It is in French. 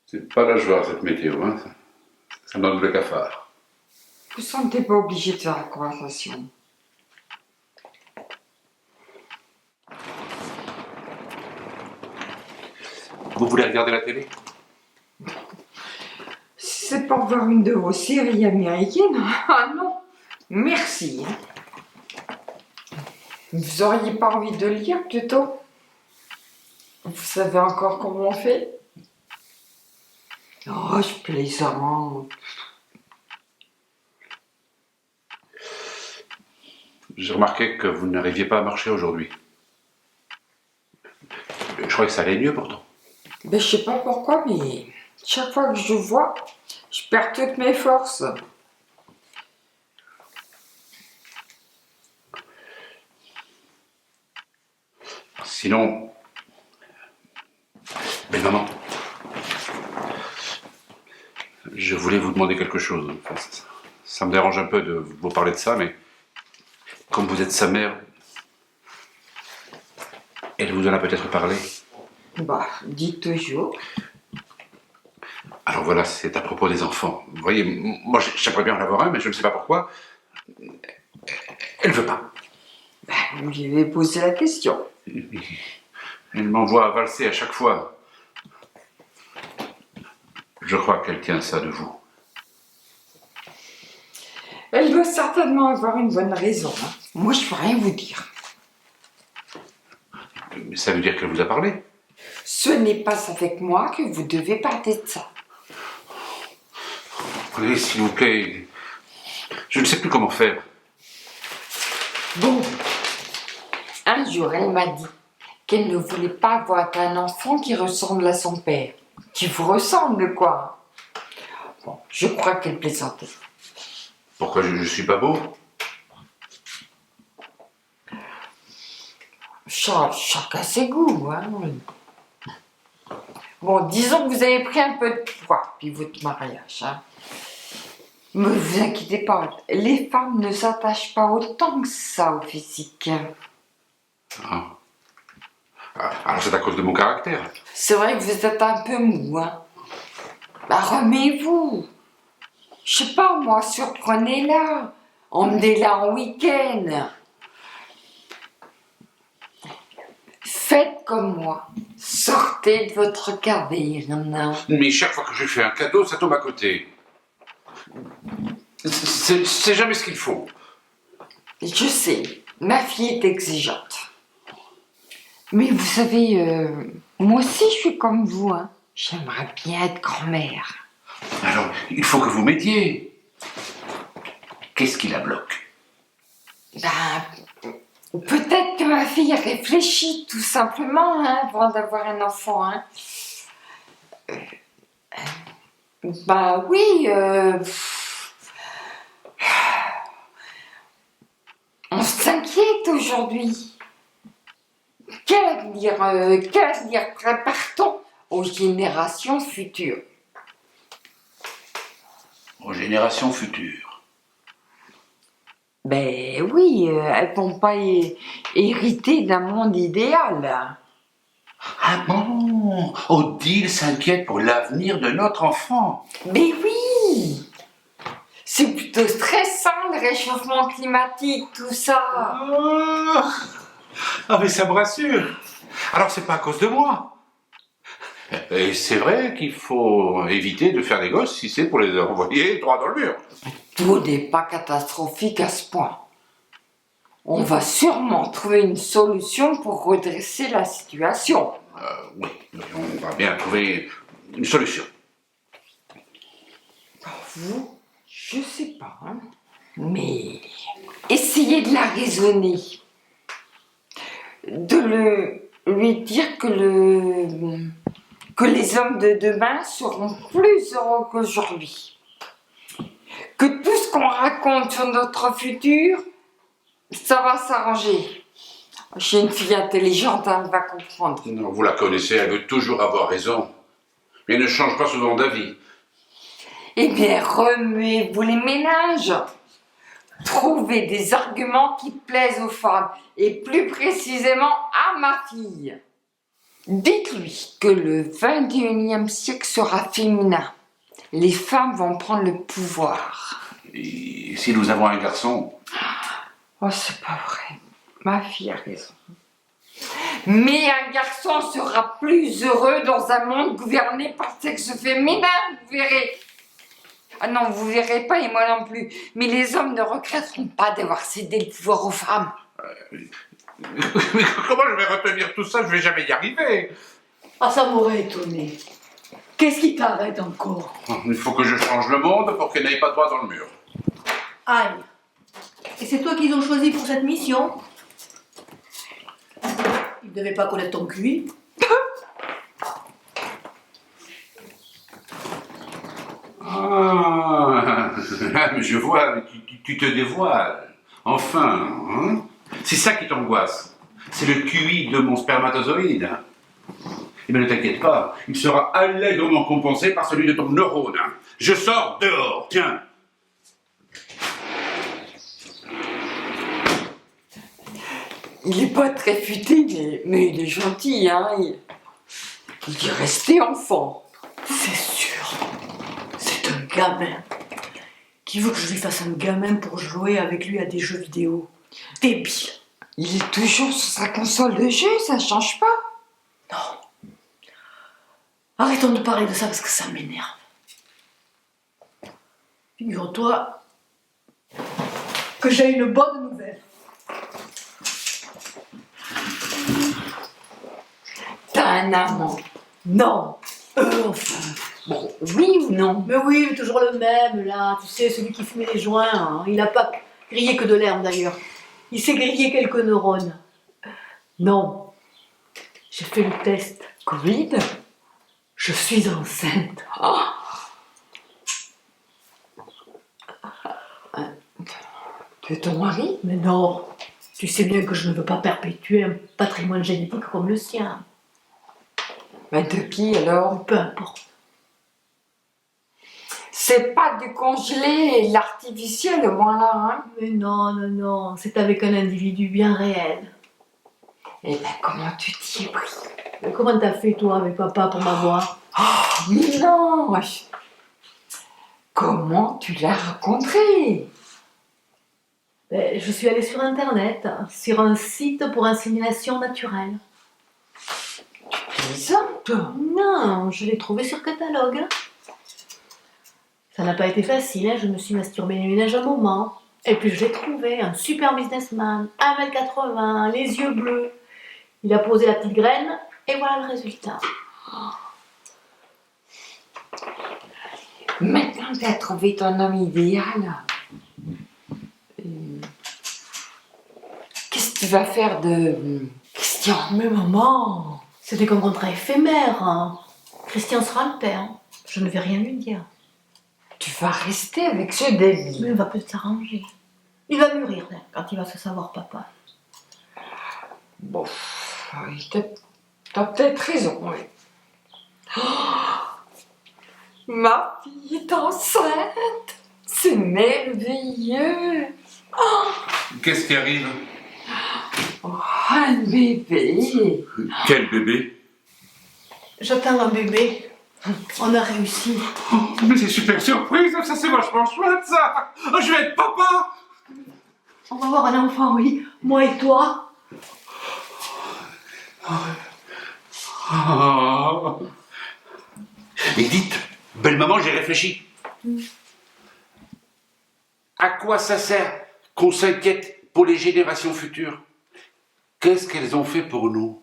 C'est pas la joie cette météo, hein. Ça me donne le cafard. Vous ne sentez pas obligé de faire la conversation. Vous voulez regarder la télé? C'est pour voir une de vos séries américaines? Ah non, merci. Vous auriez pas envie de lire plutôt? Vous savez encore comment on fait? Oh, je plaisante. J'ai remarqué que vous n'arriviez pas à marcher aujourd'hui. Je croyais que ça allait mieux pourtant. Ben, je sais pas pourquoi, mais chaque fois que je vous vois, je perds toutes mes forces. Sinon... Belle maman, je voulais vous demander quelque chose. Enfin, ça me dérange un peu de vous parler de ça, mais comme vous êtes sa mère, elle vous en a peut-être parlé. Bah, dites toujours. Alors voilà, c'est à propos des enfants. Vous voyez, moi j'aimerais bien en avoir un, mais je ne sais pas pourquoi. Elle veut pas. Ben, vous lui avez posé la question. Elle m'envoie valser à chaque fois. Je crois qu'elle tient ça de vous. Elle doit certainement avoir une bonne raison. Hein. Moi, je peux rien vous dire. Mais ça veut dire qu'elle vous a parlé. Ce n'est pas avec moi que vous devez parler de ça. Allez, s'il vous plaît. Je ne sais plus comment faire. Bon, un jour, elle m'a dit qu'elle ne voulait pas avoir un enfant qui ressemble à son père. Qui vous ressemble, quoi. Bon, je crois qu'elle plaisantait. Pourquoi je suis pas beau? Chacun ses goûts, hein. Bon, disons que vous avez pris un peu de poids, puis votre mariage, hein. Mais vous inquiétez pas, les femmes ne s'attachent pas autant que ça au physique. Ah. Alors c'est à cause de mon caractère. C'est vrai que vous êtes un peu mou, hein. Bah, remets-vous. Je sais pas, moi, surprenez-la. Emmenez-la en week-end. Faites comme moi. Sortez de votre caverne. Mais chaque fois que je fais un cadeau, ça tombe à côté. C'est jamais ce qu'il faut. Je sais, ma fille est exigeante. Mais vous savez, moi aussi je suis comme vous, hein. J'aimerais bien être grand-mère. Alors, il faut que vous m'aidiez. Qu'est-ce qui la bloque? Ben, peut-être que ma fille réfléchit tout simplement, hein, avant d'avoir un enfant, hein. Ben oui, on s'inquiète aujourd'hui. Quel avenir prépare-t-on aux générations futures? Aux générations futures. Ben oui, elles vont pas hériter d'un monde idéal. Ah bon? Odile s'inquiète pour l'avenir de notre enfant. Mais oui! C'est plutôt stressant le réchauffement climatique, tout ça. Ah mais ça me rassure. Alors c'est pas à cause de moi. Et c'est vrai qu'il faut éviter de faire des gosses si c'est pour les envoyer droit dans le mur. Tout n'est pas catastrophique à ce point. On va sûrement trouver une solution pour redresser la situation. Oui, on va bien trouver une solution. Vous, je sais pas, hein, mais essayez de la raisonner. De lui dire que les hommes de demain seront plus heureux qu'aujourd'hui. Que tout ce qu'on raconte sur notre futur, ça va s'arranger. J'ai une fille intelligente, elle va comprendre. Non, vous la connaissez, elle veut toujours avoir raison. Mais elle ne change pas souvent d'avis. Eh bien, remuez-vous les ménages. Trouvez des arguments qui plaisent aux femmes, et plus précisément à ma fille. Dites-lui que le 21e siècle sera féminin. Les femmes vont prendre le pouvoir. Et si nous avons un garçon? Oh, c'est pas vrai. Ma fille a raison. Mais un garçon sera plus heureux dans un monde gouverné par le sexe féminin, vous verrez. Ah non, vous verrez pas, et moi non plus. Mais les hommes ne regretteront pas d'avoir cédé le pouvoir aux femmes. Mais comment je vais retenir tout ça? Je vais jamais y arriver. Ah, ça m'aurait étonné. Qu'est-ce qui t'arrête encore? Il faut que je change le monde pour qu'elle n'aille pas droit dans le mur. Aïe. Et c'est toi qu'ils ont choisi pour cette mission? Ils ne devaient pas connaître ton QI. Ah, mais je vois, tu te dévoiles. Enfin, hein? C'est ça qui t'angoisse. C'est le QI de mon spermatozoïde. Eh bien, ne t'inquiète pas, il sera allègrement compensé par celui de ton neurone. Je sors dehors, tiens. Il est pas très futé, mais il est gentil, hein. Il est resté enfant. C'est sûr. C'est un gamin. Qui veut que je lui fasse un gamin pour jouer avec lui à des jeux vidéo? Débile. Il est toujours sur sa console de jeu, ça change pas. Non. Arrêtons de parler de ça parce que ça m'énerve. Figure-toi que j'ai une bonne nouvelle. T'as un amant. Non. Enfin. Bon, oui ou non? Mais oui, mais toujours le même, là. Tu sais, celui qui fumait les joints. Hein. Il n'a pas grillé que de l'herbe, d'ailleurs. Il s'est grillé quelques neurones. Non. J'ai fait le test. Covid? Je suis enceinte. Oh. De ton mari? Mais non. Tu sais bien que je ne veux pas perpétuer un patrimoine génétique comme le sien. Mais de qui alors? Peu importe. C'est pas du congelé et de l'artificiel au moins là, hein? Mais non, non, non. C'est avec un individu bien réel. Eh ben comment tu t'y es pris? Mais comment t'as fait, toi, avec papa, pour m'avoir? Oh, mais non! Comment tu l'as rencontré? Ben, je suis allée sur Internet, sur un site pour insémination naturelle. Plaisante? Non, je l'ai trouvé sur catalogue. Ça n'a pas été facile, hein. Je me suis masturbée les ménages un moment. Et puis je l'ai trouvé, un super businessman, 1m80, les yeux bleus. Il a posé la petite graine, et voilà le résultat. Maintenant que tu as trouvé ton homme idéal, qu'est-ce que tu vas faire de Christian? Mais maman, c'était qu'un contrat éphémère. Hein. Christian sera le père. Je ne vais rien lui dire. Tu vas rester avec ce David. Mais il va peut-être s'arranger. Il va mûrir là, quand il va se savoir papa. Bon, t'as peut-être raison, oui. Oh, ma fille est enceinte. C'est merveilleux. Qu'est-ce qui arrive? Oh, un bébé. Quel bébé? J'attends un bébé. On a réussi. Oh, mais c'est super surprise, ça c'est vachement chouette ça. Oh, je vais être papa. On va avoir un enfant, oui. Moi et toi. Oh. Et dites, belle maman, j'ai réfléchi. À quoi ça sert qu'on s'inquiète pour les générations futures? Qu'est-ce qu'elles ont fait pour nous?